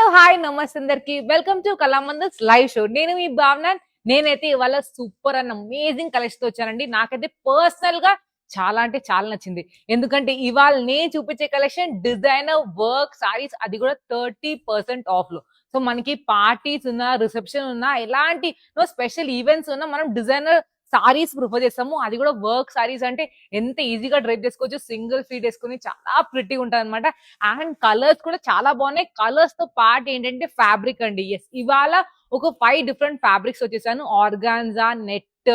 Hello hi నమస్తే అందరికి welcome to కళామందస్ live show. నేను మీ భావన. నేనైతే ఇవాళ సూపర్ అండ్ అమేజింగ్ కలెక్షన్ తో వచ్చానండి. నాకైతే పర్సనల్ గా చాలా అంటే చాలా నచ్చింది. ఎందుకంటే ఇవాళ నేను చూపించే కలెక్షన్ డిజైనర్ వర్క్ సారీస్, అది కూడా 30% ఆఫ్ లో. సో మనకి పార్టీస్ ఉన్నా, రిసెప్షన్ ఉన్నా, ఎలాంటి స్పెషల్ ఈవెంట్స్ ఉన్నా మనం డిజైనర్ సారీస్ ప్రిఫర్ చేస్తాము. అది కూడా వర్క్ సారీస్ అంటే ఎంత ఈజీగా డ్రైప్ చేసుకోవచ్చు. సింగిల్ ఫీట్ వేసుకుని చాలా ప్రిటీగా ఉంటుంది అనమాట. అండ్ కలర్స్ కూడా చాలా బాగున్నాయి. కలర్స్ తో పాటు ఏంటంటే ఫ్యాబ్రిక్ అండి. ఎస్, ఇవాళ ఒక 5 డిఫరెంట్ ఫ్యాబ్రిక్స్ వచ్చేసాను. Organza, net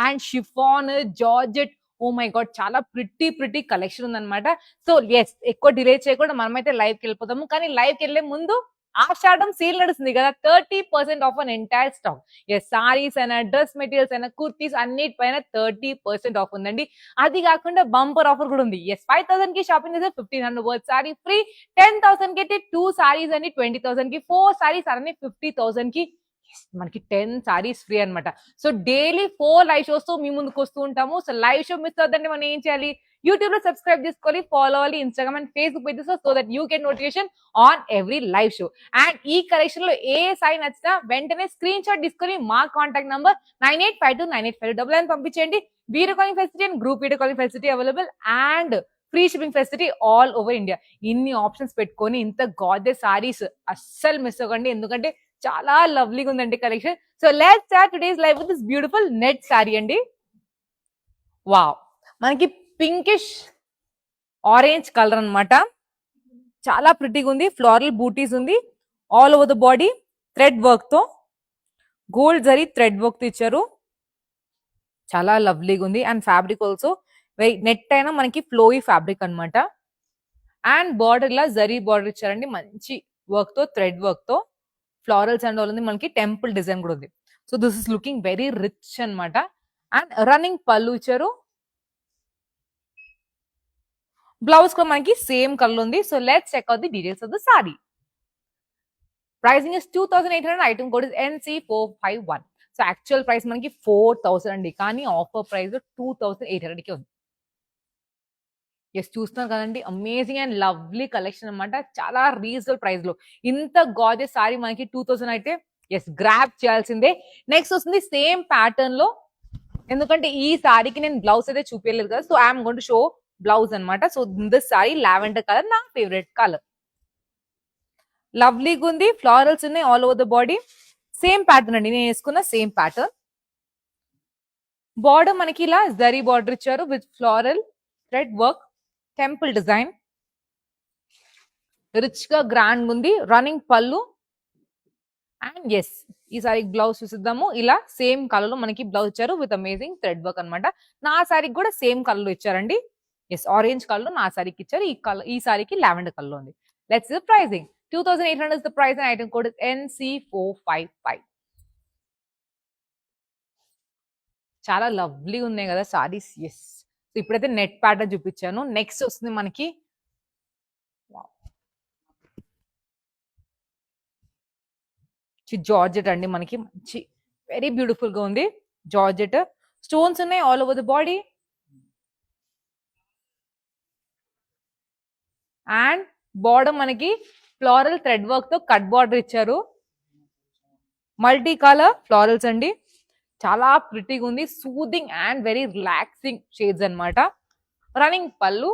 and chiffon, georgette. Oh my god, చాలా ప్రిటీ కలెక్షన్ ఉందన్నమాట. సో ఎస్, ఎక్కువ డిలే చేయకుండా మనమైతే లైవ్ కి వెళ్ళిపోతాము. కానీ లైవ్ కి వెళ్లే ముందు ఆషాఢం సేల్ నడుస్తుంది కదా, 30% off on entire stock. Yes, saris అయినా, డ్రెస్ మెటీరియల్స్ అయినా, కుర్తీస్ అన్నిటిపైన 30% ఆఫ్ ఉందండి. అది కాకుండా బంపర్ ఆఫర్ కూడా ఉంది. ఎస్, 5,000 కి షాపింగ్ చేస్తే 1,500 వర్త్ సారీ ఫ్రీ. 10,000 కి అయితే 2 సారీస్ అని, 20,000 కి 4 సారీస్ అని, 50,000 కి మనకి 10 సారీస్ ఫ్రీ అనమాట. సో డైలీ 4 లైవ్ షోస్ తో మీ ముందుకు వస్తూ ఉంటాము. సో లైవ్ షో మిస్ అవుతుందంటే మనం ఏం చేయాలి? యూట్యూబ్ లో సబ్స్క్రైబ్ చేసుకోవాలి, ఫాలో అవ్వాలి, Instagram and Facebook pages, so that you get notification on every live show. And ఈ కలెక్షన్ లో ఏ సారీ నచ్చినా వెంటనే స్క్రీన్ షాట్ తీసుకొని మా కాంటాక్ట్ నంబర్ 9852985299 పంపించండి. Video calling facility and group video calling facility available and free shipping facility all over India. ఇన్ని options పెట్టుకొని ఇంత గార్జెస్ సారీస్ అస్సలు మిస్ అవ్వకండి, ఎందుకంటే చాలా లవ్లీగా ఉందండి collection. So let's start today's live with this beautiful net sorry అండి. వావ్, మనకి పింకిష్ ఆరెంజ్ కలర్ అన్నమాట. చాలా ప్రిటీగా ఉంది. ఫ్లోరల్ బూటీస్ ఉంది all over the body. Thread work తో, గోల్డ్ జరీ థ్రెడ్ వర్క్ తో ఇచ్చారు. చాలా లవ్లీగా ఉంది. అండ్ ఫ్యాబ్రిక్ ఆల్సో నెట్ అయినా మనకి ఫ్లోయి ఫ్యాబ్రిక్ అన్నమాట. అండ్ బార్డర్ ఇలా జరీ బార్డర్ ఇచ్చారండి, మంచి వర్క్ తో, థ్రెడ్ వర్క్ తో. ఫ్లోరల్స్ అండ్ ఆల్ ఉంది. మనకి టెంపుల్ డిజైన్ కూడా ఉంది. So this is looking very rich అన్నమాట. అండ్ రన్నింగ్ పళ్ళు ఇచ్చారు. బ్లౌజ్ కూడా మనకి సేమ్ కలర్ ఉంది. So let's check out the details of the sari. Pricing is 2,800. Item code is NC451. So actual price మనకి 4,000 అండి, కానీ ఆఫర్ ప్రైస్ 2,800 కి ఉంది. ఎస్, చూస్తున్నారు కదండి, అమేజింగ్ అండ్ లవ్లీ కలెక్షన్ అన్నమాట. చాలా రీజనబుల్ ప్రైస్ లో ఇంత గాజెస్ సారీ మనకి 2,000 అయితే ఎస్, గ్రాప్ చేయాల్సిందే. నెక్స్ట్ వస్తుంది సేమ్ ప్యాటర్న్ లో. ఎందుకంటే ఈ సారీకి నేను బ్లౌజ్ అయితే చూపించలేదు కదా, so I'm going to show blouse అన్నమాట. So this sari lavender colour, నా ఫేవరెట్ కలర్. లవ్లీగా ఉంది. ఫ్లోరల్స్ ఉన్నాయి all over the body. Same pattern అండి, నేను వేసుకున్న సేమ్ ప్యాటర్న్. బార్డర్ మనకి ఇలా జరీ బార్డర్ ఇచ్చారు with floral thread work, temple design. Rich గా గ్రాండ్ ఉంది. రన్నింగ్ పళ్ళు. అండ్ ఎస్, ఈ సారీ బ్లౌజ్ చూసిద్దాము. ఇలా సేమ్ కలర్ లో మనకి బ్లౌజ్ ఇచ్చారు విత్ అమేజింగ్ థ్రెడ్ వర్క్ అనమాట. నా సారీకి కూడా సేమ్ కలర్ లో ఇచ్చారండి. ఎస్, ఆరెంజ్ కలర్ నా సారీకి ఇచ్చారు. ఈ సారీకి లావెండర్ కలర్ లో ఉంది. Let's the pricing. 2,800 is the price and item code is NC455. చాలా లవ్లీ ఉన్నాయి కదా సారీస్. ఎస్, ఇప్పుడైతే నెట్ ప్యాటర్న్ చూపించాను. నెక్స్ట్ వస్తుంది మనకి జార్జెట్ అండి. మనకి మంచి వెరీ బ్యూటిఫుల్ గా ఉంది. జార్జెట్ స్టోన్స్ ఉన్నాయి all over the body. And border మనకి ఫ్లోరల్ థ్రెడ్ వర్క్ తో కట్ బార్డర్ ఇచ్చారు. మల్టీ కలర్ ఫ్లోరల్స్ అండి. చాలా ప్రిటీగా ఉంది. Soothing and very relaxing shades అన్నమాట. రన్నింగ్ పళ్ళు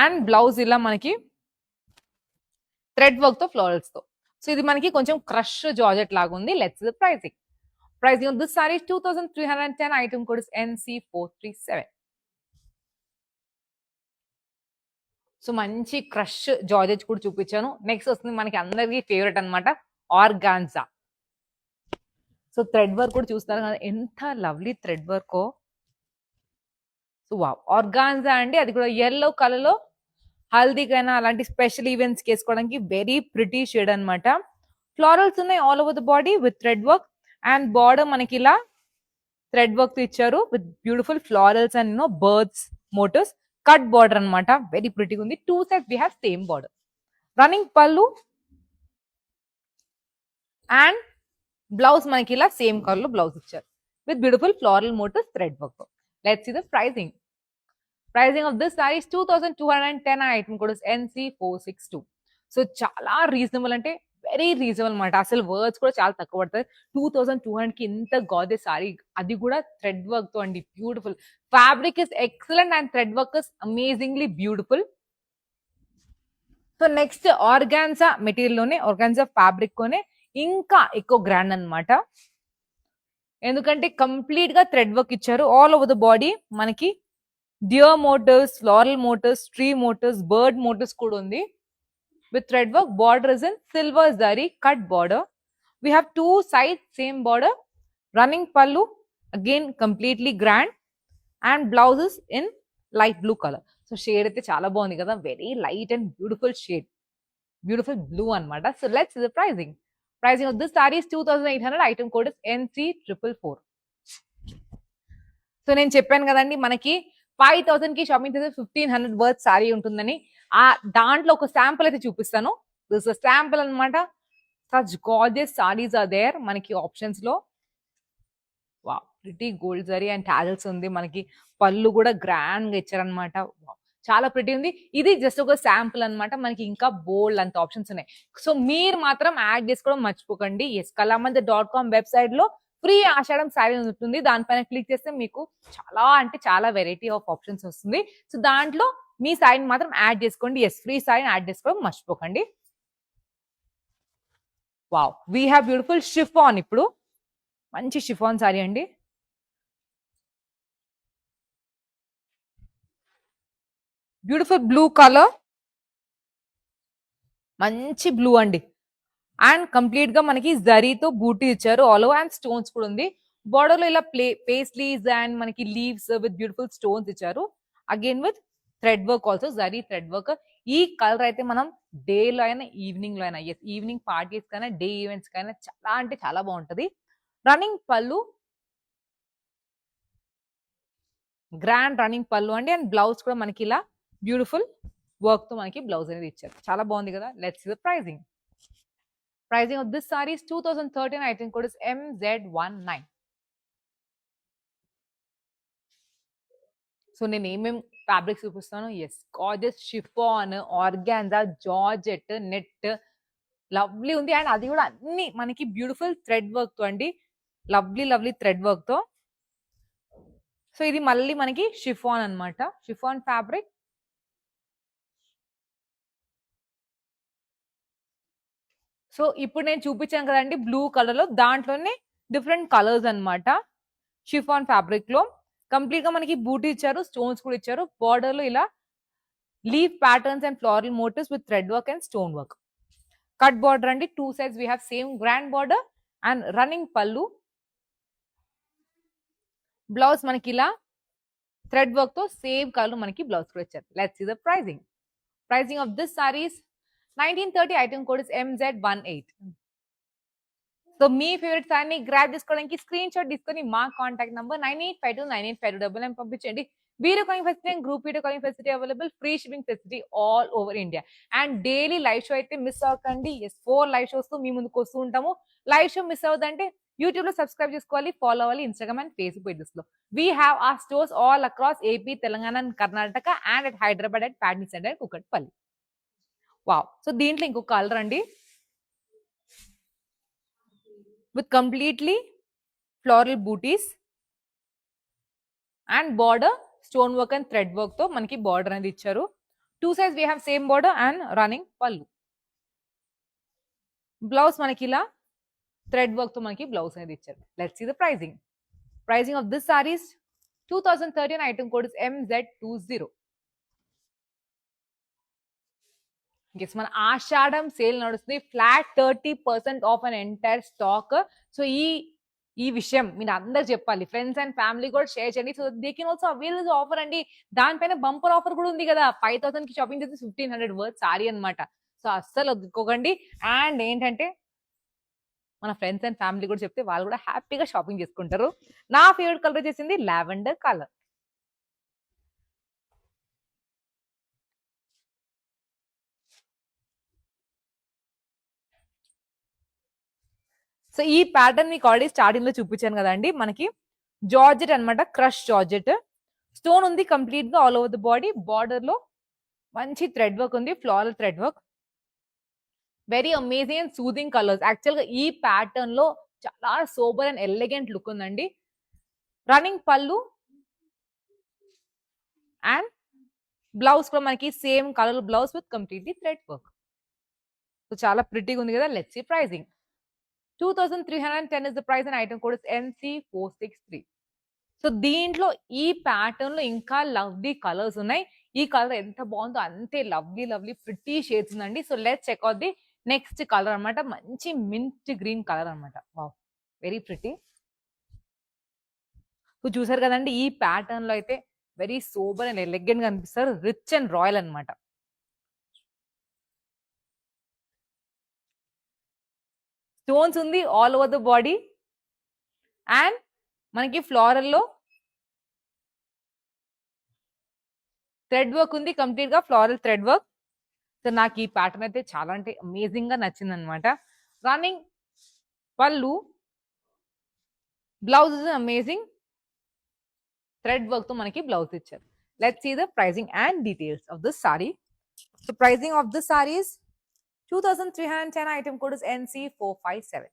అండ్ బ్లౌజ్ ఇలా మనకి థ్రెడ్ వర్క్ తో, ఫ్లోరల్స్ తో. సో ఇది మనకి కొంచెం క్రష్ జార్జెట్ లాగా ఉంది. Let's the pricing. Pricing of this sorry 2,310. Item code is NC437. So మంచి క్రష్ జార్జెట్ కూడా చూపించాను. నెక్స్ట్ వస్తుంది మనకి అందరికీ ఫేవరెట్ అన్నమాట, ఆర్గాన్జా. సో థ్రెడ్ వర్క్ కూడా చూస్తారు కదా, ఎంత lovely thread work. So wow, organza అండి. అది కూడా ఎల్లో కలర్ లో హల్దీకైనా అలాంటి స్పెషల్ ఈవెంట్స్ వేసుకోవడానికి వెరీ ప్రిటీ షేడ్ అన్నమాట. ఫ్లోరల్స్ ఉన్నాయి all over the body with thread work. And border మనకి ఇలా థ్రెడ్ వర్క్ ఇచ్చారు with beautiful florals and birds motifs. Cut border అన్నమాట, వెరీ ప్రిటీగా ఉంది. 2 sides we have same border. Running పళ్ళు అండ్ బ్లౌజ్ మనకి ఇలా సేమ్ కలర్ లో బ్లౌజ్ ఇచ్చారు with beautiful floral motifs, thread work. Let's see the pricing. Pricing of this saree is 2,210. Item code is NC462. So చాలా reasonable అంటే very reasonable అనమాట. అసలు words కూడా చాలా తక్కువ పడతాయి. 2200 కి ఇంత గార్జియస్ సారీ, అది కూడా థ్రెడ్ వర్క్ తో అండి. Beautiful fabric is excellent and thread work is amazingly beautiful. So next organza material లోనే, ఆర్గాన్జా ఫ్యాబ్రిక్ లోనే ఇంకా ఎక్కువ గ్రాండ్ అన్నమాట. ఎందుకంటే కంప్లీట్ గా థ్రెడ్ వర్క్ ఇచ్చారు ఆల్ ఓవర్ ద బాడీ. మనకి deer motifs, floral motifs, tree motifs, bird motifs కూడా ఉంది. With thread work, border is in silver zari cut border. We have two sides same border. Running pallu again completely grand, and blouses in light blue color. So shade అయితే చాలా బాగుంది కదా, very light and beautiful shade, beautiful blue అన్నమాట. So let's the pricing. Pricing of this saree is 2800. Item code is NC444. So నేను చెప్పాను కదండి, మనకి 5000 కి షాపింగ్ చేస్తే 1500 వర్త్ సారీ ఉంటుందని. ఆ దాంట్లో ఒక శాంపుల్ అయితే చూపిస్తాను. దిస్ శాంపుల్ అనమాట. Such gorgeous saris are there మనకి ఆప్షన్స్ లో. వా pretty gold zari and tassels ఉంది. మనకి పళ్ళు కూడా గ్రాండ్ గా ఇచ్చారనమాట. చాలా ప్రిటీ ఉంది. ఇది జస్ట్ ఒక శాంపుల్ అన్నమాట. మనకి ఇంకా బోల్డ్ అంత ఆప్షన్స్ ఉన్నాయి. సో మీరు మాత్రం యాడ్ చేసుకోవడం మర్చిపోకండి. kalamandir.com వెబ్సైట్ లో ఫ్రీ ఆషాఢం శారీ ఉంటుంది. దానిపైన క్లిక్ చేస్తే మీకు చాలా అంటే చాలా వెరైటీ ఆఫ్ ఆప్షన్స్ వస్తుంది. సో దాంట్లో మీ శారీని మాత్రం యాడ్ చేసుకోండి. ఫ్రీ శారీని యాడ్ చేసుకోవడం మర్చిపోకండి. Wow, we have beautiful chiffon. ఇప్పుడు మంచి షిఫాన్ శారీ అండి. బ్యూటిఫుల్ బ్లూ కలర్, మంచి బ్లూ అండి. అండ్ కంప్లీట్ గా మనకి జరీతో బూటీ ఇచ్చారు ఆల్ ఓవర్, అండ్ స్టోన్స్ కూడా ఉంది. బార్డర్ లో ఇలా పేస్లీస్ అండ్ మనకి లీవ్స్ విత్ బ్యూటిఫుల్ స్టోన్స్ ఇచ్చారు. Again with thread work also, zari thread work. ఈ కలర్ అయితే మనం డే లో అయినా ఈవినింగ్ లో అయినా, ఈవినింగ్ పార్టీస్ కైనా డే ఈవెంట్స్ కైనా చాలా అంటే చాలా బాగుంటది. రన్నింగ్ పళ్ళు, గ్రాండ్ రన్నింగ్ పళ్ళు అండి. అండ్ బ్లౌజ్ కూడా మనకి ఇలా బ్యూటిఫుల్ వర్క్ తో మనకి బ్లౌజ్ అనేది ఇచ్చారు. చాలా బాగుంది కదా. Let's see the pricing. Pricing of this saree is 2013. Item code is MZ19. So నేను ఏమేమి ఫ్యాబ్రిక్స్ చూపిస్తాను. Gorgeous chiffon, organza, georgette, net, lovely ఉంది. అండ్ అది కూడా అన్ని మనకి బ్యూటిఫుల్ థ్రెడ్ వర్క్ తో అండి. లవ్లీ థ్రెడ్ వర్క్ తో. సో ఇది మళ్ళీ మనకి షిఫాన్ అన్నమాట, షిఫాన్ ఫ్యాబ్రిక్. సో ఇప్పుడు నేను చూపించాను కదండి బ్లూ కలర్ లో, దాంట్లోనే డిఫరెంట్ కలర్స్ అన్నమాట. షిఫాన్ ఫ్యాబ్రిక్ లో కంప్లీట్ గా మనకి బూటీ ఇచ్చారు, స్టోన్స్ కూడా ఇచ్చారు. బార్డర్ లో ఇలా leaf patterns and floral motifs with thread work and stone work. Cut border అండి. Two sides we have same grand border and running పళ్ళు. బ్లౌజ్ మనకి ఇలా థ్రెడ్ వర్క్ తో సేమ్ కలర్ మనకి బ్లౌజ్ కూడా ఇచ్చారు. Let's see the pricing. Pricing of this saree is 1930. Item code is MZ18. So మీ favourite సారీని గ్రాబ్ చేసుకోవడానికి స్క్రీన్ షాట్ తీసుకొని మా కాంటాక్ట్ నంబర్ 9852985299 పంపించండి. Video calling facility and group video calling facility available. Free shipping facility all over India. And daily live show అయితే miss అవ్వకండి. 4 live shows తో మీ ముందుకు వస్తూ ఉంటాము. లైవ్ షో మిస్ అవ్వదంటే యూట్యూబ్ లో సబ్స్క్రైబ్ చేసుకోవాలి, ఫాలో అవ్వాలి, ఇన్స్టాగ్రామ్ అండ్ ఫేస్బుక్ పేజెస్ లో. We have our stores all across AP, Telangana and Karnataka, and at Hyderabad at Patny centre, Kukatpally. Wow, so దీంట్లో ఇంకొక కలర్ అండి, with completely floral booties and border stone work and thread work తో మనకి border అనేది ఇచ్చారు. Two sides we have same border and running పళ్ళు. Blouse మనకి ఇలా థ్రెడ్ వర్క్ తో మనకి బ్లౌజ్ అనేది ఇచ్చారు. Let's see the pricing. Pricing of this saree is 2013. Item code is MZ20. మన ఆషాఢం సేల్ నడుస్తుంది. Flat 30% off on entire stock. So ఈ విషయం మీరు అందరు చెప్పాలి, ఫ్రెండ్స్ అండ్ ఫ్యామిలీ కూడా షేర్ చేయండి. So they can also avail this offer అండి. దానిపైన బంపర్ ఆఫర్ కూడా ఉంది కదా. 5000 కి షాపింగ్ చేస్తే 1500 వర్త్ సారీ అనమాట. సో అస్సలు వదుకోకండి. అండ్ ఏంటంటే మన ఫ్రెండ్స్ అండ్ ఫ్యామిలీ కూడా చెప్తే వాళ్ళు కూడా హ్యాపీగా షాపింగ్ చేసుకుంటారు. నా ఫేవరెట్ కలర్ వచ్చేసింది లావెండర్ కలర్. సో ఈ ప్యాటర్న్ మీకు ఆల్రెడీ స్టార్టింగ్ లో చూపించాను కదండి. మనకి జార్జెట్ అన్నమాట, క్రష్ జార్జెట్. స్టోన్ ఉంది కంప్లీట్ గా all over the body. Border లో మంచి థ్రెడ్ వర్క్ ఉంది, floral thread work. Very amazing and soothing colours. Actual గా ఈ ప్యాటర్న్ లో చాలా సోబర్ అండ్ ఎలిగెంట్ లుక్ ఉందండి. రన్నింగ్ పళ్ళు అండ్ బ్లౌజ్ కూడా మనకి same colour blouse with completely thread work. So చాలా ప్రిటీగా ఉంది కదా. Let's see pricing. 2310 is the price and item code is NC463. So దీంట్లో ఈ ప్యాటర్న్ లో ఇంకా లవ్లీ కలర్స్ ఉన్నాయి. ఈ కలర్ ఎంత బాగుందో అంతే లవ్లీ లవ్లీ ప్రిటీ షేడ్స్ ఉందండి. So let's check out the next colour అన్నమాట. మంచి మింట్ గ్రీన్ కలర్ అన్నమాట. Wow, very pretty. సో చూసారు కదండి, ఈ ప్యాటర్న్ లో అయితే వెరీ సోబర్ అండ్ ఎలిగెంట్ గా అనిపిస్తారు. రిచ్ అండ్ రాయల్ అన్నమాట. స్టోన్స్ ఉంది all over the body and మనకి ఫ్లోరల్ లో థ్రెడ్ వర్క్ ఉంది, కంప్లీట్ గా ఫ్లోరల్ థ్రెడ్ వర్క్. సో నాకు ఈ ప్యాటర్న్ అయితే చాలా అంటే అమేజింగ్ గా నచ్చింది అనమాట. రన్నింగ్ పళ్ళు, blouse is amazing thread work తో మనకి బ్లౌజ్ ఇచ్చారు. Let's see the pricing and details of this sari. So pricing of this sari is 2310. Item code is NC457.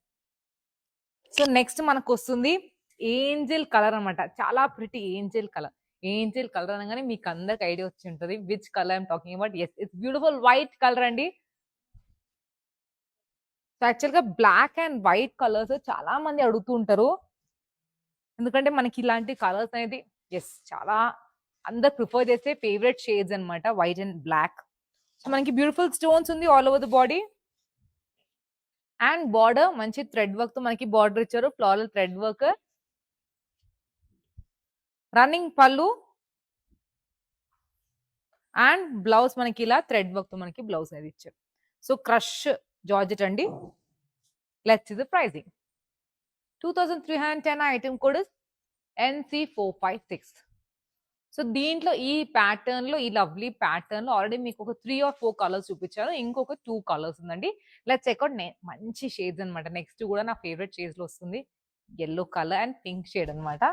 So next మనకు వస్తుంది ఏంజల్ కలర్ అన్నమాట. చాలా pretty angel colour. Angel colour అనగానే మీకు అందరికి ఐడియా వచ్చి ఉంటుంది which colour I'm talking about. Yes, it's beautiful white colour అండి. సో యాక్చువల్ గా బ్లాక్ అండ్ వైట్ కలర్స్ చాలా మంది అడుగుతూ ఉంటారు. ఎందుకంటే మనకి ఇలాంటి కలర్స్ అనేది ఎస్ చాలా అందరు ప్రిఫర్ చేసే ఫేవరెట్ షేడ్స్ అన్నమాట, వైట్ అండ్ బ్లాక్. సో మనకి బ్యూటిఫుల్ స్టోన్స్ ఉంది all over the body and border మంచి థ్రెడ్ వర్క్ తో మనకి బార్డర్ ఇచ్చారు, ఫ్లోరల్ థ్రెడ్ వర్క్. రన్నింగ్ పళ్ళు అండ్ బ్లౌజ్ మనకి ఇలా థ్రెడ్ వర్క్ తో మనకి బ్లౌజ్ అనేది ఇచ్చారు. సో క్రష్ జార్జెట్ అండి. Let's see the pricing. 2310. Item code is NC456. So దీంట్లో ఈ ప్యాటర్న్ లో, ఈ లవ్లీ ప్యాటర్న్ లో ఆల్రెడీ మీకు ఒక 3 or 4 కలర్స్ చూపించాను. ఇంకొక 2 కలర్స్ ఉందండి. Let's check out. మంచి షేడ్స్ అనమాట. నెక్స్ట్ కూడా నా ఫేవరెట్ షేడ్స్ లో వస్తుంది. Yellow colour and pink shade అనమాట.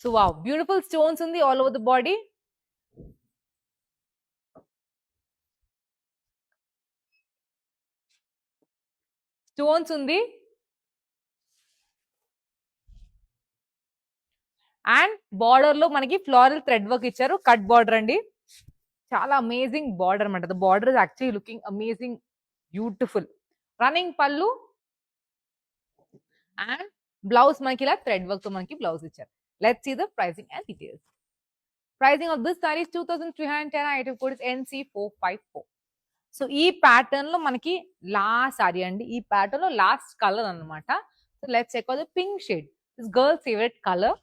సో వావ్, బ్యూటిఫుల్ స్టోన్స్ ఉంది all over the body. Stones ఉంది అండ్ బార్డర్ లో మనకి ఫ్లోరల్ థ్రెడ్ వర్క్ ఇచ్చారు. కట్ బార్డర్ అండి. చాలా అమేజింగ్ బార్డర్ అనమాట. The border is actually looking amazing beautiful. Running పళ్ళు అండ్ బ్లౌజ్ మనకి ఇలా థ్రెడ్ వర్క్ తో మనకి బ్లౌజ్ ఇచ్చారు. Let's see the pricing and details. Pricing of this sari 2310. Item code is NC454. So ఈ ప్యాటర్న్ లో మనకి లాస్ట్ సారీ అండి. ఈ ప్యాటర్న్ లో లాస్ట్ కలర్ అన్నమాట. So let's check out the pink shade. This girls favourite colour.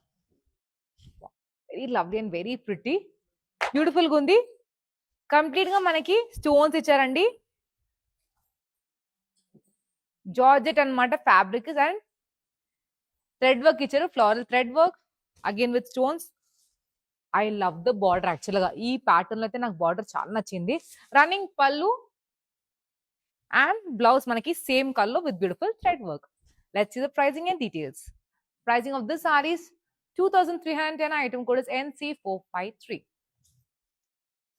Very lovely and very pretty. Beautiful గా ఉంది. Complete గా మనకి స్టోన్స్ ఇచ్చారండి. జార్జెట్ అన్నమాట ఫ్యాబ్రిక్ అండ్ థ్రెడ్ వర్క్ ఇచ్చారు, floral thread work again with stones. I love the border. Actual గా ఈ pattern లో అయితే నాకు బార్డర్ చాలా నచ్చింది. రన్నింగ్ పళ్ళు అండ్ బ్లౌజ్ మనకి same colour with beautiful thread work. Let's see the pricing and details. Pricing of this saris 2310. Item code is NC453.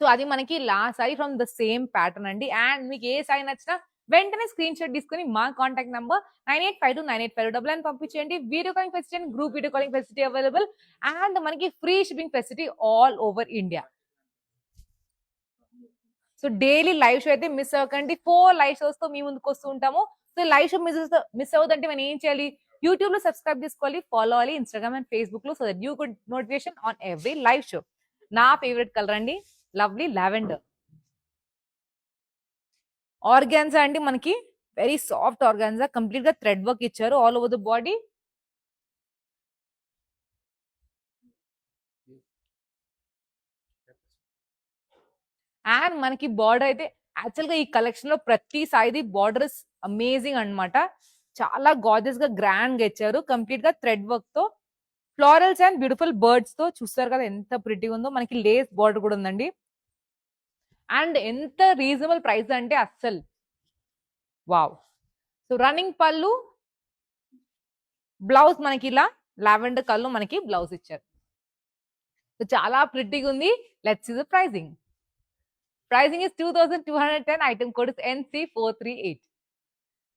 So అది మనకి last sari from the same pattern అండి. అండ్ మీకు ఏ సారీ నచ్చినా వెంటనే స్క్రీన్ షాట్ తీసుకుని మా కాంటాక్ట్ నంబర్ 98529859 పంపించండి. Video calling facility and group video calling facility available. And మనకి free shipping facility all over India. So daily live show అయితే మిస్ అవ్వకండి. 4 లైవ్ షోస్ తో మీ ముందుకు వస్తూ ఉంటాము. సో లైవ్ షో మిస్ అవ్వదంటే మనం ఏం చేయాలి? యూట్యూబ్ లో సబ్స్క్రైబ్ చేసుకోవాలి, ఫాలో అవ్వాలి, ఇన్స్టాగ్రామ్ అండ్ ఫేస్బుక్ లో, so that you good notification on every live show. నా ఫేవరెట్ కలర్ అండి లవ్లీ లావెండర్. ఆర్గాన్జా అండి, మనకి వెరీ సాఫ్ట్ ఆర్గాన్జా, కంప్లీట్ గా థ్రెడ్ వర్క్ ఇచ్చారు all over the body. And మనకి బార్డర్ అయితే యాక్చువల్ గా ఈ కలెక్షన్ లో ప్రతి సాయిది బార్డర్ అమేజింగ్ అన్నమాట. చాలా గార్జియస్ గా గ్రాండ్ గా ఇచ్చారు, కంప్లీట్ గా థ్రెడ్ వర్క్ తో, ఫ్లోరల్స్ అండ్ బ్యూటిఫుల్ బర్డ్స్ తో. చూస్తారు కదా ఎంత ప్రిటీగా ఉందో. మనకి లేస్ బార్డర్ కూడా ఉందండి. అండ్ ఎంత రీజనబుల్ ప్రైస్ అంటే అస్సలు వావ్. సో రన్నింగ్ పళ్ళు, బ్లౌజ్ మనకి ఇలా లావెండర్ కలర్ మనకి బ్లౌజ్ ఇచ్చారు. సో చాలా ప్రిటీగా ఉంది. Let's see the pricing. Pricing is 2210, item code is NC438.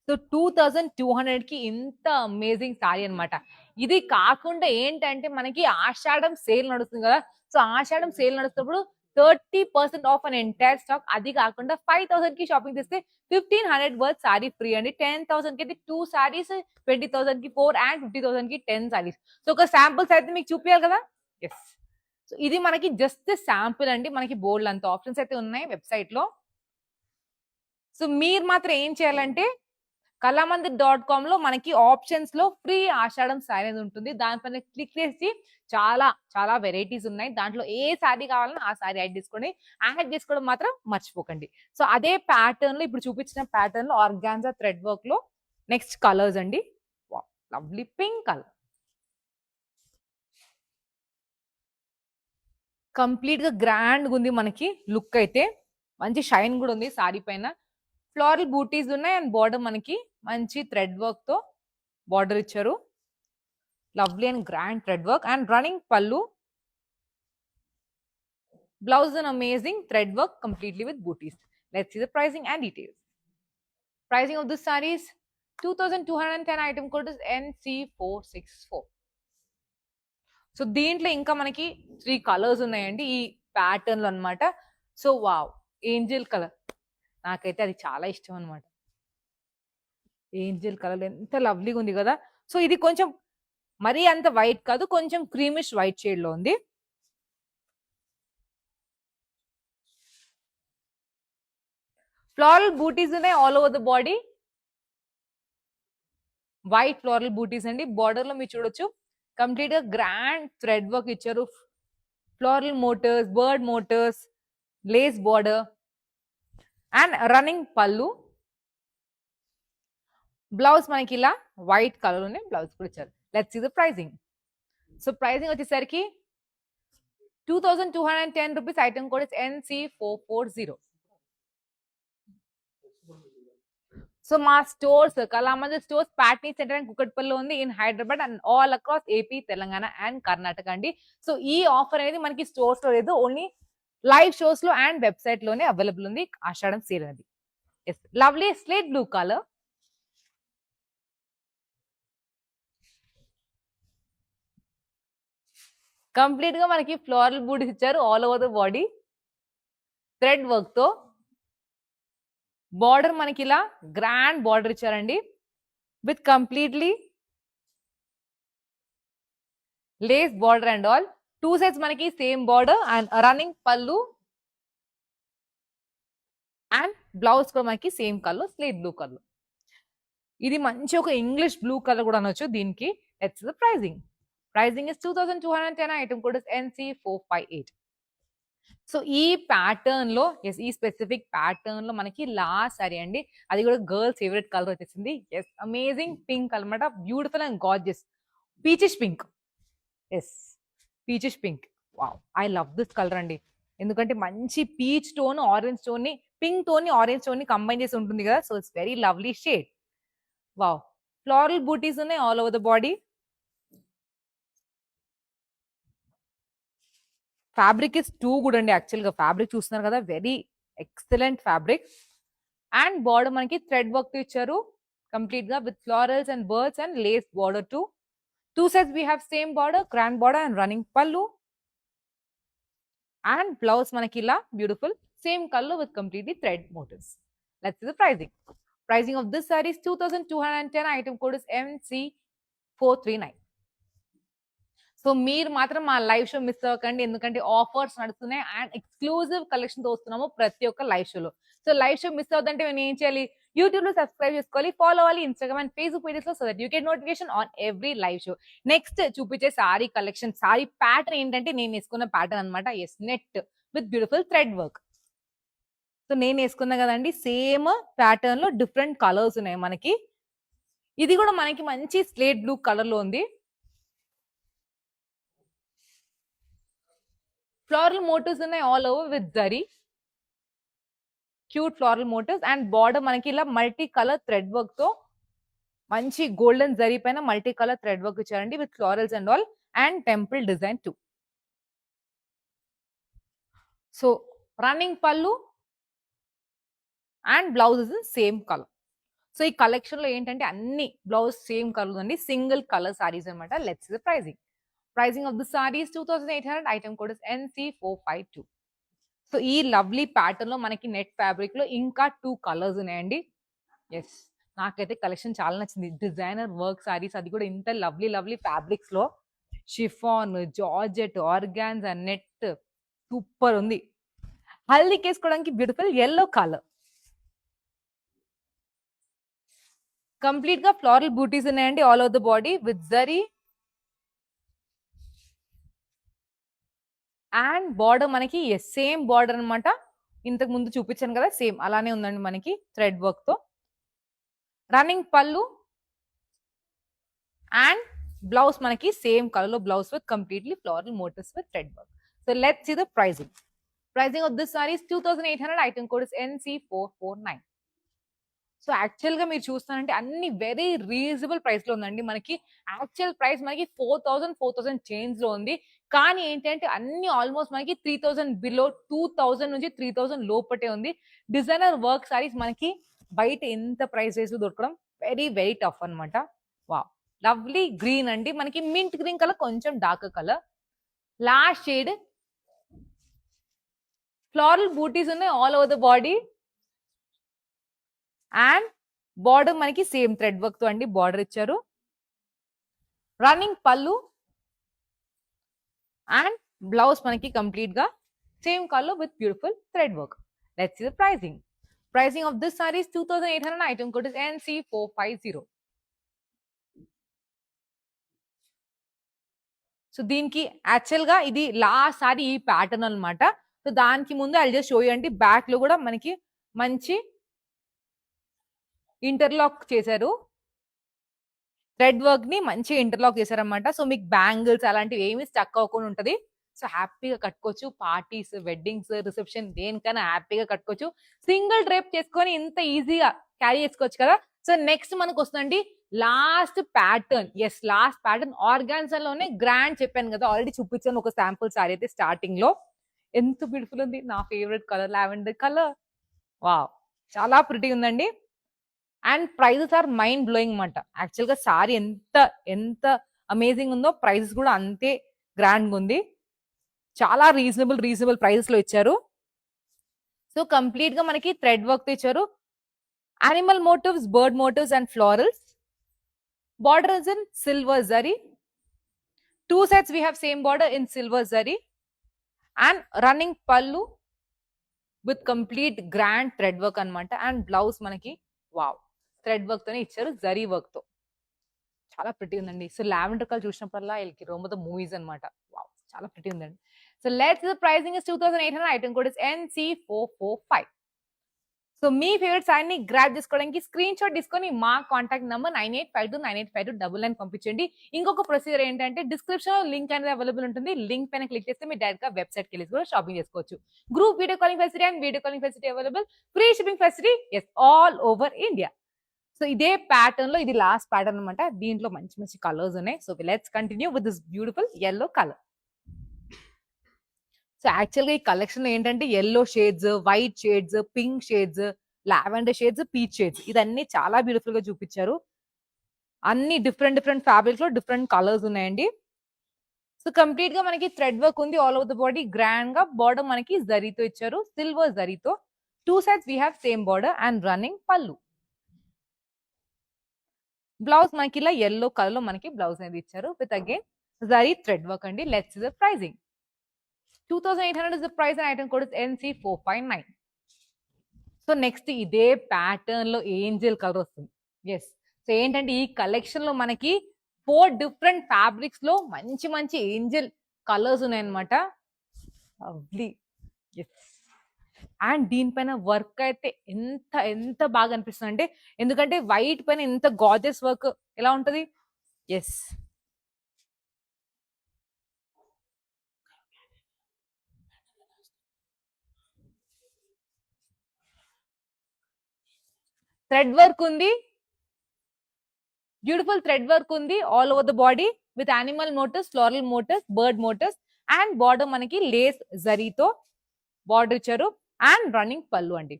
So 2200 కి ఇంత అమేజింగ్ సారీ అన్నమాట. ఇది కాకుండా ఏంటంటే మనకి ఆషాఢం సేల్ నడుస్తుంది కదా! సో ఆషాఢం సేల్ నడుస్తున్నప్పుడు 30% ఆఫ్ అన్ ఎంటైర్ స్టాక్. అది కాకుండా 5000 కి షాపింగ్ చేస్తే 1500 వర్త్ సారీ ఫ్రీ అండి. 10,000 కి అయితే 2 సారీస్, 20,000 కి 4 అండ్ 50,000 కి 10 సారీస్. సో ఒక శాంపుల్స్ అయితే మీకు చూపియాలి కదా! యెస్. సో ఇది మనకి జస్ట్ శాంపుల్ అండి. మనకి బోలెడంత ఆప్షన్స్ అయితే ఉన్నాయి వెబ్‌సైట్‌లో. సో మీరు మాత్రం ఏం చేయాలంటే కళామందిర్.com లో మనకి ఆప్షన్స్ లో ఫ్రీ ఆషాఢం సారీ అనేది ఉంటుంది. దానిపైన క్లిక్ చేసి చాలా చాలా వెరైటీస్ ఉన్నాయి. దాంట్లో ఏ సారీ కావాలన్నా ఆ సారీ యాడ్ చేసుకోండి. యాడ్ చేసుకోవడం మాత్రం మర్చిపోకండి. సో అదే ప్యాటర్న్ లో ఇప్పుడు చూపించిన ప్యాటర్న్ లో ఆర్గాన్జా థ్రెడ్ వర్క్ లో నెక్స్ట్ కలర్స్ అండి. Lovely pink colour. కంప్లీట్ గా గ్రాండ్ ఉంది మనకి లుక్ అయితే. మంచి షైన్ కూడా ఉంది సారీ పైన. ఫ్లోరల్ బూటీస్ ఉన్నాయి అండ్ బార్డర్ మనకి మంచి థ్రెడ్ వర్క్ తో బార్డర్ ఇచ్చారు. Lovely and grand thread work and running pallu. Blouse an amazing thread work completely with booties. Let's see the pricing and details. Pricing of this saree is 2210, item code is NC464. So దీంట్లో ఇంకా మనకి 3 colours ఉన్నాయండి ఈ pattern లో అన్నమాట. So wow, Angel colour నాకైతే అది చాలా ఇష్టం అన్నమాట. ఏంజల్ కలర్ ఎంత లవ్లీగా ఉంది కదా! సో ఇది కొంచెం మరీ అంత వైట్ కాదు, కొంచెం క్రీమిష్ వైట్ షేడ్ లో ఉంది. ఫ్లోరల్ బూటీస్ ఉన్నాయి all over the body. White floral butis అండి. బార్డర్ లో మీరు చూడొచ్చు కంప్లీట్ గా గ్రాండ్ థ్రెడ్ వర్క్ ఇచ్చారు. Floral motifs, bird motifs, lace border and running పళ్ళు. బ్లౌజ్ మనకి ఇలా వైట్ కలర్ ఉంది, బ్లౌజ్ కూడా ఇచ్చారు. Let's see the pricing. So pricing వచ్చేసరికి 2210 rupees. Item code is NC440. So మా stores Kalamandir stores Patny centre and కుకట్పల్లిలో ఉంది in Hyderabad and all across AP, Telangana and Karnataka అండి. సో ఈ ఆఫర్ అనేది మనకి స్టోర్స్ లో లేదు, ఓన్లీ లైవ్ షోస్ లో అండ్ వెబ్సైట్ లోనే అవైలబుల్ ఉంది ఆషాఢం సేల్ అనేది. Yes, lovely slate blue colour. Complete గా మనకి ఫ్లోరల్ బూటీస్ ఇచ్చారు all over the body thread work తో. బార్డర్ మనకి ఇలా గ్రాండ్ బార్డర్ ఇచ్చారండి with completely lace border and all. 2 sides మనకి సేమ్ బార్డర్ అండ్ రన్నింగ్ పళ్ళు అండ్ బ్లౌజ్ కూడా మనకి same colour slate blue colour. ఇది మంచి ఒక ఇంగ్లీష్ బ్లూ కలర్ కూడా అనొచ్చు దీనికి. Let's the pricing. Pricing is 2210, item code is NC458. So ఈ ప్యాటర్న్ లో ఎస్, ఈ స్పెసిఫిక్ ప్యాటర్న్ లో మనకి లాస్ట్ సారీ అండి. అది కూడా గర్ల్స్ ఫేవరెట్ కలర్ వచ్చేసింది. ఎస్, అమేజింగ్ పింక్ అనమాట. Beautiful and gorgeous peachish pink. Yes, peachish pink. Wow, I love this colour అండి. ఎందుకంటే మంచి పీచ్ టోన్ ఆరెంజ్ టోన్ ని, పింక్ టోన్ ని ఆరెంజ్ టోన్ ని కంబైన్ చేసి ఉంటుంది కదా. So it's very lovely shade. Wow, floral butis ఉన్నాయి all over the body. Fabric is too good అండి. యాక్చువల్ గా ఫ్యాబ్రిక్ చూస్తున్నారు కదా, very excellent fabric. And border మనకి థ్రెడ్ వర్క్ తో ఇచ్చారు కంప్లీట్ గా with florals and birds and lace border too. 2 sides we have same border, grand border and running pallu. And blouse మనకి ఇలా beautiful same colour with completely thread motifs. Let's see the pricing. Pricing of this sari is 2210, item code is NC439. So మీరు మాత్రం మా live show miss అవ్వకండి, ఎందుకంటే offers నడుస్తున్నాయి and exclusive collection తో వస్తున్నాము ప్రతి ఒక్క లైవ్ షోలో. సో లైవ్ షో మిస్ అవుతుంటే నేను ఏం చేయాలి? యూట్యూబ్ లో సబ్స్క్రైబ్ చేసుకోవాలి, ఫాలో అవ్వాలి ఇన్స్టాగ్రామ్ అండ్ ఫేస్బుక్ పేజెస్ లో, so that you get notification on every live show. Next చూపించే సారీ కలెక్షన్, సారీ ప్యాటర్న్ ఏంటంటే నేను వేసుకున్న ప్యాటర్న్ అనమాట. Yes, net with beautiful thread work. So నేను వేసుకున్నా కదండి, సేమ్ ప్యాటర్న్ లో డిఫరెంట్ కలర్స్ ఉన్నాయి మనకి. ఇది కూడా మనకి మంచి స్లేట్ బ్లూ కలర్ లో ఉంది. ఫ్లోరల్ మోటివ్స్ ఉన్నాయి all over with zari, cute floral motifs. And border మనకి ఇలా మల్టీ కలర్ థ్రెడ్ వర్క్ తో మంచి గోల్డెన్ జరీ పైన మల్టీ కలర్ థ్రెడ్ వర్క్ ఇచ్చారండి with florals and all and temple design too. So running పళ్ళు and blouse is in same colour. So ఈ collection లో ఏంటంటే అన్ని బ్లౌజ్ సేమ్ కలర్ అండి, సింగిల్ కలర్ సారీస్ అనమాట. Let's the pricing. Pricing of the saris 2800. Item code is NC452. So ఈ lovely pattern లో మనకి నెట్ ఫ్యాబ్రిక్ లో ఇంకా 2 కలర్స్ ఉన్నాయండి. ఎస్, నాకైతే కలెక్షన్ చాలా నచ్చింది. డిజైనర్ వర్క్ సారీస్, అది కూడా ఇంత లవ్లీ లవ్లీ ఫ్యాబ్రిక్స్ లో. Chiffon, georgette, organza and net super ఉంది. హల్దీకి వేసుకోవడానికి బ్యూటిఫుల్ ఎల్లో కలర్. కంప్లీట్ గా ఫ్లోరల్ బూటీస్ ఉన్నాయండి all over the body with zari. And border మనకి సేమ్ బార్డర్ అనమాట, ఇంతకు ముందు చూపించాను కదా సేమ్ అలానే ఉందండి మనకి థ్రెడ్ వర్క్ తో. రన్నింగ్ పళ్ళు అండ్ బ్లౌజ్ మనకి సేమ్ కలర్ లో blouse with completely floral motifs with thread work. So let's see the pricing. Pricing of this sari is 2800. Item code is NC449. So actual గా మీరు చూస్తానంటే అన్ని వెరీ రీజనబుల్ ప్రైస్ లో ఉందండి. మనకి actual price మనకి 4000 change లో ఉంది. కానీ ఏంటంటే అన్ని ఆల్మోస్ట్ మనకి 3000 బిలో, 2000 నుంచి 3000 లోపటే ఉంది. డిజైనర్ వర్క్ సారీస్ మనకి బయట ఎంత ప్రైస్ రేస్ దొరకడం వెరీ వెరీ టఫ్ అనమాట. వావ్, లవ్లీ గ్రీన్ అండి, మనకి మింట్ గ్రీన్ కలర్, కొంచెం dark colour. Last shade floral butis ఉన్నాయి all over the body. And border మనకి సేమ్ థ్రెడ్ వర్క్ తో అండి బార్డర్ ఇచ్చారు. రన్నింగ్ పళ్ళు అండ్ బ్లౌజ్ మనకి కంప్లీట్ గా same colour with beautiful thread work. Let's see the pricing. Pricing of this sari is 2800. Item code is NC450. So దీనికి actual గా ఇది లాస్ట్ సారీ ఈ ప్యాటర్న్ అనమాట. సో దానికి ముందు ఐ జస్ట్ షో యూ అండి, బ్యాక్ లో కూడా మనకి మంచి ఇంటర్లాక్ చేశారు, థ్రెడ్ వర్క్ ని మంచి ఇంటర్లాక్ చేశారనమాట. సో మీకు బ్యాంగిల్స్ అలాంటివి ఏమి స్టక్ అవ్వకుండా ఉంటది. సో హ్యాపీగా కట్టుకోవచ్చు, పార్టీస్, వెడ్డింగ్స్, రిసెప్షన్ దేనికైనా హ్యాపీగా కట్టుకోవచ్చు. సింగిల్ డ్రేప్ చేసుకొని ఇంత ఈజీగా క్యారీ చేసుకోవచ్చు కదా. సో నెక్స్ట్ మనకు వస్తుందండి last pattern. Yes, last pattern organza లోనే గ్రాండ్ చెప్పాను కదా, ఆల్రెడీ చూపించాను ఒక శాంపుల్ సారీ అయితే స్టార్టింగ్ లో. ఎంత బ్యూటిఫుల్ ఉంది, నా favourite colour lavender colour. Wow, చాలా ప్రిటీ ఉందండి. And prices are mind blowing అనమాట. యాక్చువల్ గా సారీ ఎంత ఎంత అమేజింగ్ ఉందో ప్రైజెస్ కూడా అంతే గ్రాండ్ ఉంది. చాలా రీజనబుల్ ప్రైజెస్ లో ఇచ్చారు. సో కంప్లీట్ గా మనకి థ్రెడ్ వర్క్ తో ఇచ్చారు. Animal motifs, bird motifs and florals. Border is in silver zari. 2 sets we have same border in silver zari. And running pallu with complete grand thread work అనమాట. And blouse మనకి wow thread work తోనే ఇచ్చారు, zari work తో. చాలా pretty ఉందండి. So lavender colour చూసినప్పుడల్లా వీళ్ళకి రోమ ద మూవీస్ అనమాట. వావ్, చాలా ప్రిటీ ఉందండి. So let's the pricing is 2800. Item code is NC445. So మీ ఫేవరెట్ సారీని గ్రాబ్ చేసుకోవడానికి స్క్రీన్ షాట్ తీసుకొని మా కాంటాక్ట్ నెంబర్ 9852985299 పంపించండి. ఇంకొక ప్రొసీజర్ ఏంటంటే డిస్క్రిప్షన్ లో లింక్ అనేది అవైలబుల్ ఉంటుంది. లింక్ పైన క్లిక్ చేస్తే మీరు డైరెక్ట్ గా వెబ్సైట్ కి వెళ్ళి కూడా షాపింగ్ చేసుకోవచ్చు. Group video calling facility and video calling facility available. Free shipping facility is all over India. So ఇదే ప్యాటర్న్ లో ఇది లాస్ట్ ప్యాటర్న్ అనమాట. దీంట్లో మంచి మంచి కలర్స్ ఉన్నాయి. So let's continue with this beautiful yellow colour. So actual గా ఈ కలెక్షన్ లో ఏంటంటే yellow shades, white shades, pink shades, lavender shades, peach shades, ఇదన్నీ చాలా బ్యూటిఫుల్ గా చూపించారు. అన్ని డిఫరెంట్ ఫ్యాబ్రిక్ లో డిఫరెంట్ కలర్స్ ఉన్నాయండి. సో కంప్లీట్ గా మనకి థ్రెడ్ వర్క్ ఉంది all over the body. Grand గా బార్డర్ మనకి జరీతో ఇచ్చారు, సిల్వర్ జరీతో. 2 sets we have same border and running pallu. Blouse మనకి ఇలా yellow కలర్ లో మనకి బ్లౌజ్ అనేది ఇచ్చారు with again zari thread work అండి. Let's see the pricing. 2800 is the price and item code is NC459. So next ఇదే pattern లో angel colour వస్తుంది. ఎస్, సో ఏంటంటే ఈ కలెక్షన్ లో మనకి 4 డిఫరెంట్ ఫ్యాబ్రిక్స్ లో మంచి మంచి ఏంజల్ కలర్స్ ఉన్నాయన్నమాట. లవ్లీ. ఎస్, అండ్ దీనిపైన వర్క్ అయితే ఎంత ఎంత బాగా అనిపిస్తుంది అంటే, ఎందుకంటే వైట్ పైన ఎంత గార్జియస్ వర్క్ ఎలా ఉంటది. ఎస్, థ్రెడ్ వర్క్ ఉంది, బ్యూటిఫుల్ థ్రెడ్ వర్క్ ఉంది all over the body with animal motifs, floral motifs, bird motifs. And border మనకి లేస్ జరీతో బార్డర్ ఇచ్చారు. అండ్ రన్నింగ్ పళ్ళు అండి.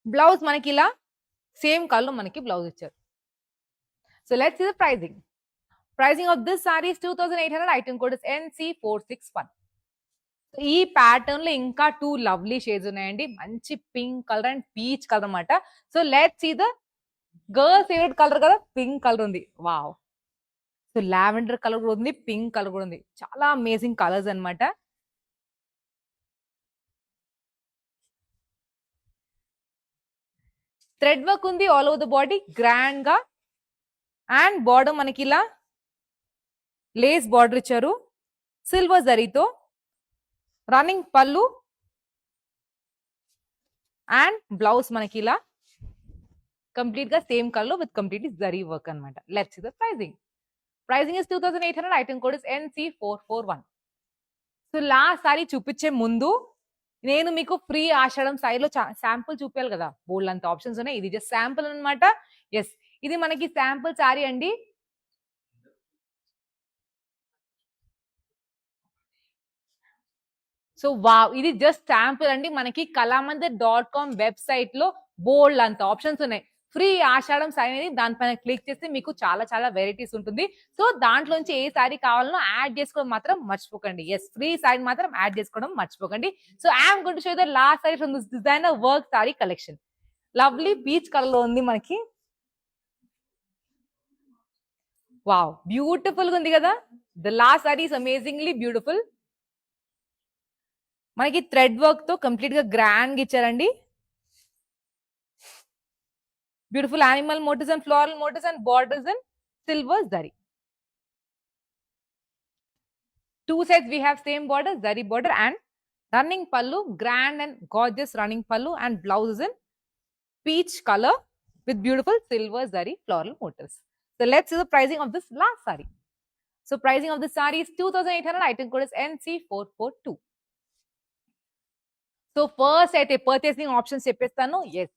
బ్లౌజ్ మనకి ఇలా సేమ్ కలర్ మనకి బ్లౌజ్ ఇచ్చారు. So let's see the pricing. Pricing of this sari is 2800. Item code is NC461. ఈ pattern లో ఇంకా 2 లవ్లీ షేడ్స్ ఉన్నాయండి. మంచి pink colour and peach colour అన్నమాట. So let's see the girl favourite colour కదా, pink colour ఉంది. Wow. So lavender colour కూడా ఉంది, పింక్ కలర్ కూడా ఉంది. చాలా అమేజింగ్ కలర్స్ అన్నమాట. థ్రెడ్ వర్క్ ఉంది all over the body grand గా. అండ్ బార్డర్ మనకి ఇలా లేస్ బార్డర్ ఇచ్చారు సిల్వర్ జరీతో. రన్నింగ్ పళ్ళు అండ్ బ్లౌజ్ మనకి ఇలా కంప్లీట్ గా same colour with complete zari work అన్నమాట. Let's see the pricing. Pricing is 2800. Item code is NC441. So last sari చూపించే ముందు నేను మీకు ఫ్రీ ఆషాఢం సారీలో శాంపుల్ చూపించాలి కదా, బోల్డ్ అంత ఆప్షన్స్ ఉన్నాయి. ఇది జస్ట్ శాంపుల్ అన్నమాట. ఎస్, ఇది మనకి శాంపుల్ సారీ అండి. సో వావ్, ఇది జస్ట్ శాంపుల్ అండి. మనకి kalamandir.com వెబ్సైట్ లో బోల్డ్ అంత ఆప్షన్స్ ఉన్నాయి. ఫ్రీ ఆషాఢం సారీ అనేది దానిపైన క్లిక్ చేస్తే మీకు చాలా చాలా వెరైటీస్ ఉంటుంది. సో దాంట్లోంచి ఏ సారీ కావాలనో యాడ్ చేసుకోవడం మాత్రం మర్చిపోకండి. ఎస్, ఫ్రీ సారీ మాత్రం యాడ్ చేసుకోవడం మర్చిపోకండి. So I'm going to show the last sari from this designer work sari collection. Lovely peach colour లో ఉంది మనకి. వావ్, బ్యూటిఫుల్ గా ఉంది కదా. The last sari is amazingly beautiful. మనకి థ్రెడ్ వర్క్ తో కంప్లీట్ గా గ్రాండ్ గా ఇచ్చారండి. Beautiful animal motifs and floral motifs and borders and silver zari. Two sides we have same border, zari border, and running pallu, grand and gorgeous running pallu, and blouse is in peach color with beautiful silver zari floral motifs. So let's see the pricing of this last saree. So pricing of this saree is 2800. Item code is NC442. So first అయితే purchasing options చెప్పేస్తాను. Yes,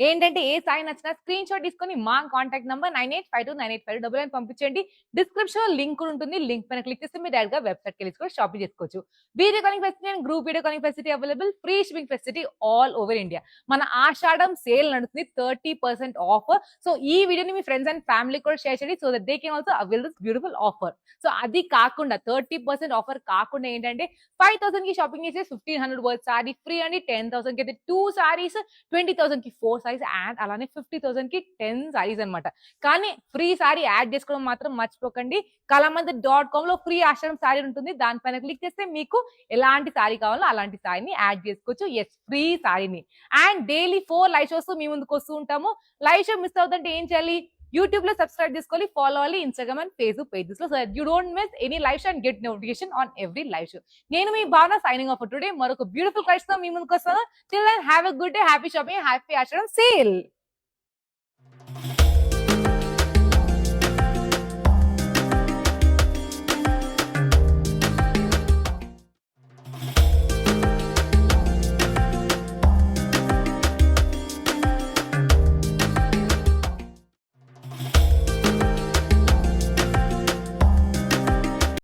ఏంటంటే ఏ sorry నచ్చినా screen shot తీసుకొని మా contact number 9852985999 పంపించండి. Description లో link ఉంటుంది. Link పైన క్లిక్ చేస్తే మీరు డైరెక్ట్ గా వెబ్సైట్ కి వెళ్ళి కూడా షాపింగ్ చేసుకోవచ్చు. Video calling facility and group video calling facility available. Free shipping facility all over India. మన ఆషాఢం సేల్ నడుస్తుంది, 30% ఆఫర్. సో ఈ వీడియోని మీ ఫ్రెండ్స్ అండ్ ఫ్యామిలీ కూడా షేర్ చేయండి, so that they can also avail this beautiful offer. So అది కాకుండా 30% offer కాకుండా ఏంటంటే 5000 కి షాపింగ్ చేస్తే 1500 వర్త్ సారీ ఫ్రీ అండి. 10,000 కి అయితే 2 సారీస్, 20,000 కి 4 సారీస్ అండ్ అలానే 50,000 కి 10 సారీస్ అనమాట. కానీ ఫ్రీ సారీ యాడ్ చేసుకోవడం మాత్రం మర్చిపోకండి. kalamandir.com లో ఫ్రీ ఆశ్రమం సారీ ఉంటుంది. దానిపైన క్లిక్ చేస్తే మీకు ఎలాంటి సారీ కావాలో అలాంటి సారీని యాడ్ చేసుకోవచ్చు. ఎస్, ఫ్రీ సారీని. అండ్ డైలీ 4 లైవ్ షోస్ మీ ముందుకు వస్తూ ఉంటాము. లైవ్ షో మిస్ అవుతుంటే ఏం చేయాలి? యూట్యూబ్ లో సబ్స్క్రైబ్ చేసుకోవాలి, ఫాలో అవ్వాలి ఇన్స్టాగ్రామ్ అండ్ ఫేస్బుక్ పేజెస్ లో, so that you don't miss any live show and get notification on every live show. నేను మీ భావన సైనింగ్ ఆఫ్ టుడే. మరొక బ్యూటిఫుల్ క్రైస్ట్ తో మీ ముందుకు వస్తాను. Till then have a good day, happy shopping, happy Ashadham sale.